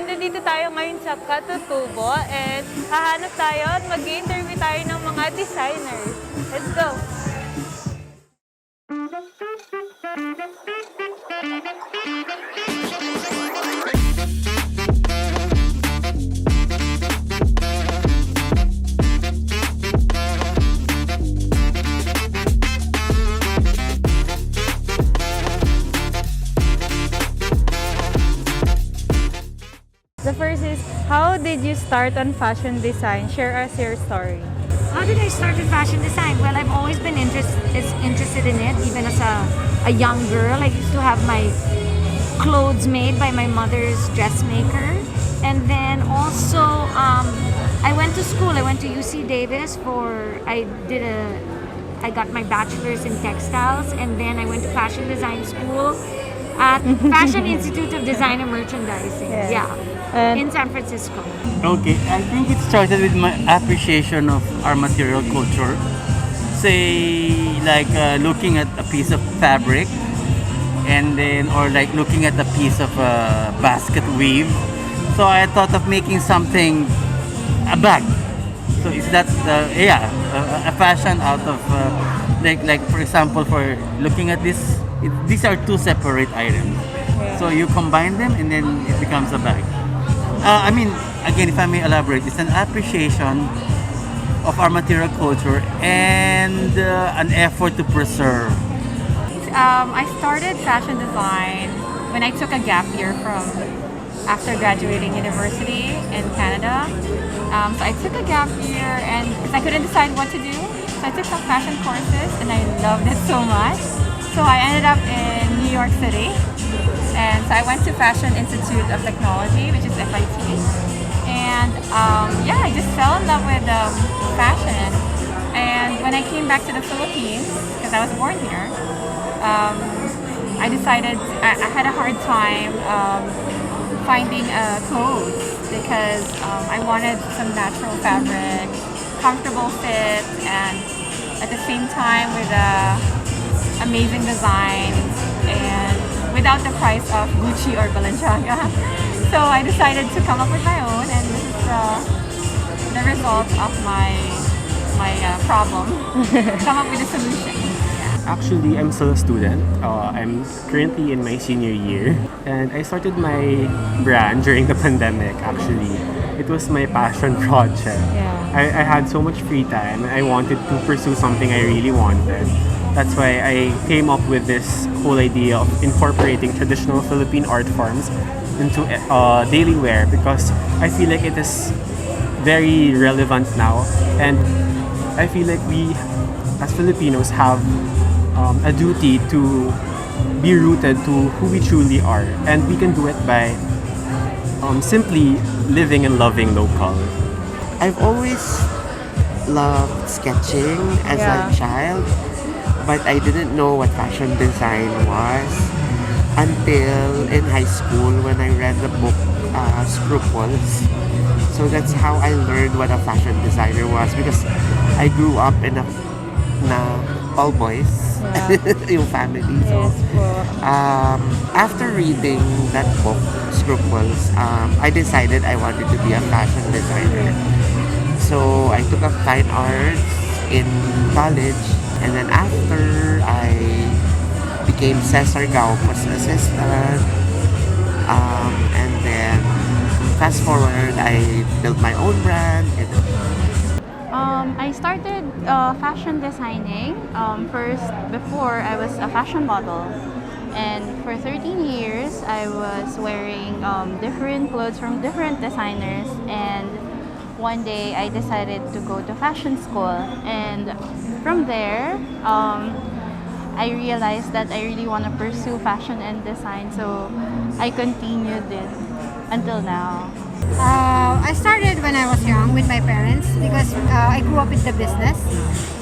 and nandito tayo ngayon sa Katutubo and hahanap tayo at mag-interview tayo ng mga designers. Let's go! The first is, how did you start on fashion design? Share us your story. How did I start with fashion design? Well, I've always been interested in it, even as a young girl. I used to have my clothes made by my mother's dressmaker. And then also, I went to school. I went to UC Davis I got my bachelor's in textiles, and then I went to fashion design school at Fashion Institute of Design and Merchandising. Yes. Yeah. In San Francisco. Okay, I think it started with my appreciation of our material culture. Say, like looking at a piece of fabric, and then, or like looking at a piece of basket weave. So I thought of making something, a bag. So is that, a fashion out of, like for example, for looking at this, these are two separate items. Yeah. So you combine them and then it becomes a bag. I mean, again, if I may elaborate, it's an appreciation of our material culture and an effort to preserve. I started fashion design when I took a gap year after graduating university in Canada. So I took a gap year and because I couldn't decide what to do, so I took some fashion courses and I loved it so much. So I ended up in New York City. And so I went to Fashion Institute of Technology, which is FIT. And I just fell in love with fashion. And when I came back to the Philippines, because I was born here, I decided I had a hard time finding clothes because I wanted some natural fabric, comfortable fit, and at the same time with amazing designs and without the price of Gucci or Balenciaga. So I decided to come up with my own, and this is the result of my problem. Come up with a solution. Actually, I'm still a student. I'm currently in my senior year, and I started my brand during the pandemic. Actually, it was my passion project. Yeah. I had so much free time, and I wanted to pursue something I really wanted. That's why I came up with this whole idea of incorporating traditional Philippine art forms into daily wear, because I feel like it is very relevant now, and I feel like we as Filipinos have a duty to be rooted to who we truly are, and we can do it by simply living and loving local. I've always loved sketching as Yeah. a child, but I didn't know what fashion design was until in high school when I read the book Scruples. So that's how I learned what a fashion designer was, because I grew up in a all boys yung family. So Yes po. after reading that book Scruples, I decided I wanted to be a fashion designer. So I took up fine arts in college, and then after I became Cesar Gaupo's assistant, and then fast forward, I built my own brand. I started fashion designing first before I was a fashion model, and for 13 years I was wearing different clothes from different designers, and one day I decided to go to fashion school, and from there I realized that I really want to pursue fashion and design, so I continued it until now. I started when I was young with my parents because I grew up in the business.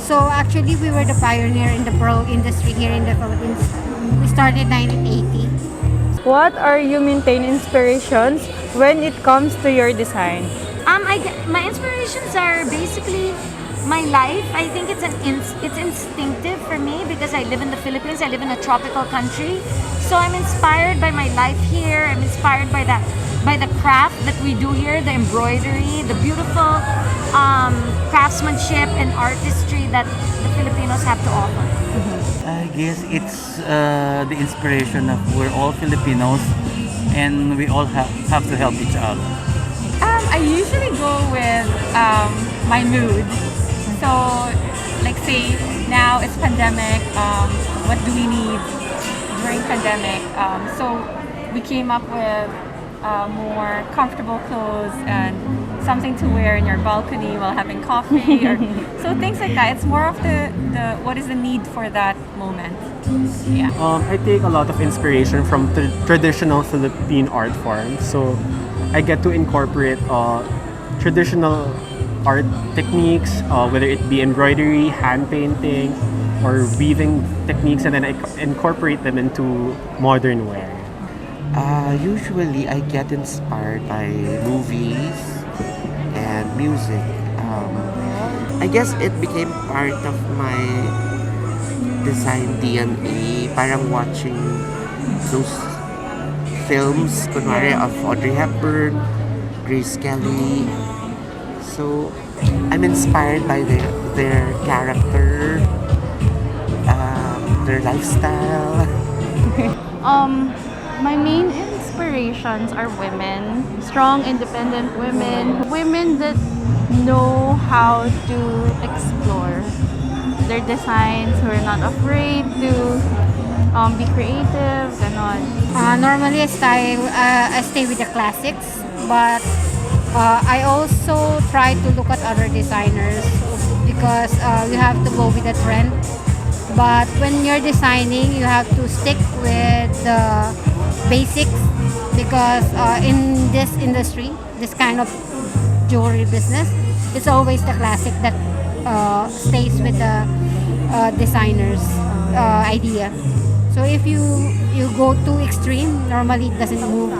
So actually, we were the pioneer in the pearl industry here in the Philippines. We started 1980. What are your main inspirations when it comes to your design? My inspirations are basically my life. I think it's instinctive for me because I live in the Philippines. I live in a tropical country, so I'm inspired by my life here. I'm inspired by that by the craft that we do here, the embroidery, the beautiful craftsmanship and artistry that the Filipinos have to offer. I guess it's the inspiration of we're all Filipinos and we all have to help each other. I usually go with my mood. So, like say now it's pandemic. What do we need during pandemic? So we came up with more comfortable clothes and something to wear in your balcony while having coffee, or so things like that. It's more of the what is the need for that moment. Yeah. I take a lot of inspiration from traditional Philippine art forms. So I get to incorporate traditional art techniques, whether it be embroidery, hand painting, or weaving techniques, and then I incorporate them into modern wear. Usually, I get inspired by movies and music. I guess it became part of my design DNA. Parang watching those films, kunwari, of Audrey Hepburn, Grace Kelly. So, I'm inspired by their character, their lifestyle. My main inspirations are women, strong, independent women that know how to explore their designs, who are not afraid to be creative, ganon. Normally, I stay with the classics, but I also try to look at other designers because you have to go with the trend. But when you're designing, you have to stick with the basics because in this industry, this kind of jewelry business, it's always the classic that stays with the designer's idea. So if you go too extreme, normally it doesn't move.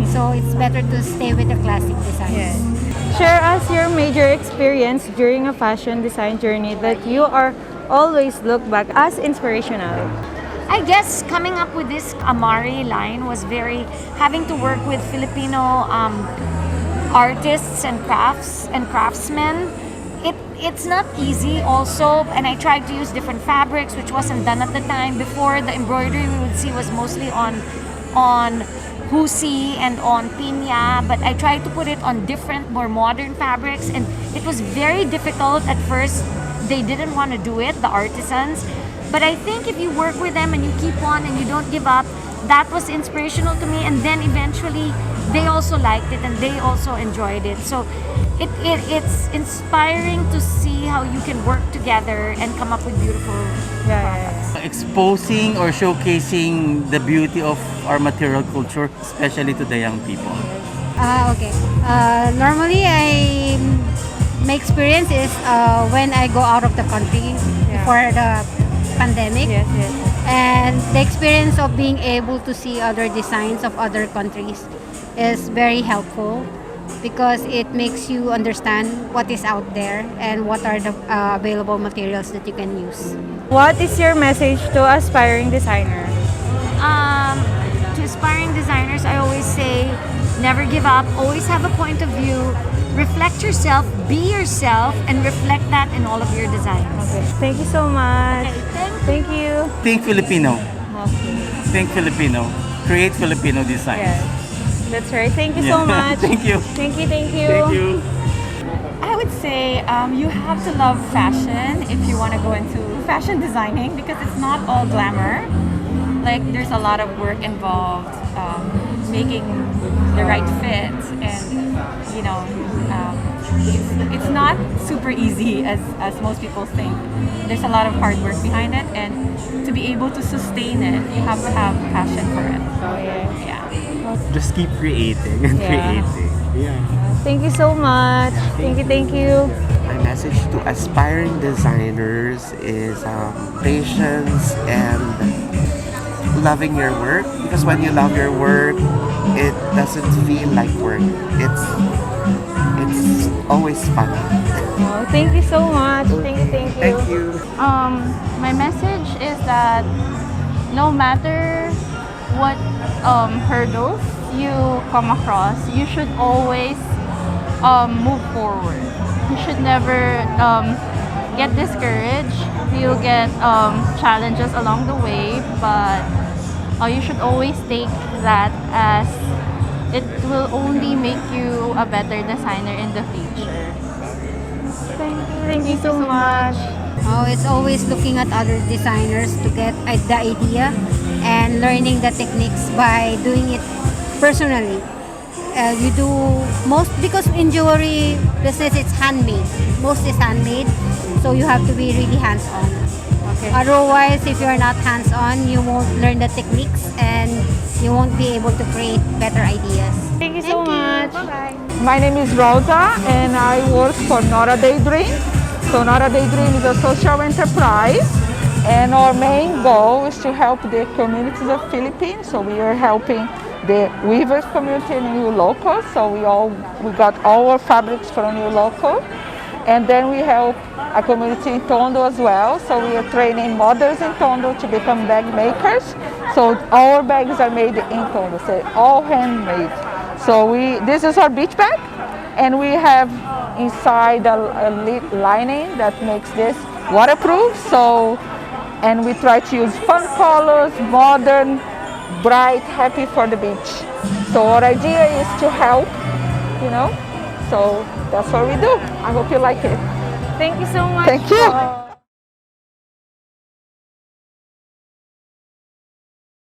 So it's better to stay with the classic designs. Share us your major experience during a fashion design journey that you are always look back as inspirational. I guess coming up with this Amarie line was very having to work with Filipino artists and craftsmen. It's not easy also, and I tried to use different fabrics which wasn't done at the time. Before, the embroidery we would see was mostly on husi and on pinya, but I tried to put it on different, more modern fabrics, and it was very difficult at first. They didn't want to do it, the artisans. But I think if you work with them and you keep on and you don't give up, that was inspirational to me. And then eventually, they also liked it and they also enjoyed it. So it's inspiring to see how you can work together and come up with beautiful products. Exposing or showcasing the beauty of our material culture, especially to the young people. Okay. Normally, my experience is when I go out of the country before the pandemic. And the experience of being able to see other designs of other countries is very helpful because it makes you understand what is out there and what are the available materials that you can use. What is your message to aspiring designers? To aspiring designers, I always say, never give up, always have a point of view, reflect yourself, be yourself, and reflect that in all of your designs. Okay. Thank you so much. Okay, Thank you. Think Filipino. Think Filipino. Create Filipino designs. Yes. That's right. Thank you so much. Thank you. Thank you. Thank you. I would say you have to love fashion if you want to go into fashion designing because it's not all glamour. Like there's a lot of work involved, making the right fit, and you know, it's not super easy as most people think. There's a lot of hard work behind it, and to be able to sustain it, you have to have passion for it. Yeah. Just keep creating and creating. Yeah. Thank you so much. Thank you. My message to aspiring designers is patience and loving your work, because when you love your work, it doesn't feel like work. It's always fun. Oh, thank you so much. Thank you. Thank you. My message is that no matter what hurdles you come across, you should always move forward. You should never get discouraged. You'll get challenges along the way, but you should always take that as it will only make you a better designer in the future. Thank you so much. Oh, it's always looking at other designers to get the idea and learning the techniques by doing it personally. You do most because in jewelry business it's handmade. Most is handmade, so you have to be really hands-on. Okay. Otherwise, if you're not hands-on, you won't learn the techniques and you won't be able to create better ideas. Thank you so much. My name is Rosa and I work for Nora Daydream. So Nora Daydream is a social enterprise and our main goal is to help the communities of Philippines. So we are helping the weavers community in New Local. So we got all our fabrics from New Local. And then we help a community in Tondo as well. So we are training mothers in Tondo to become bag makers. So our bags are made in Tondo, so all handmade. So this is our beach bag, and we have inside a lining that makes this waterproof. So, and we try to use fun colors, modern, bright, happy for the beach. So our idea is to help, you know. So that's what we do. I hope you like it. Thank you so much. Thank you. po.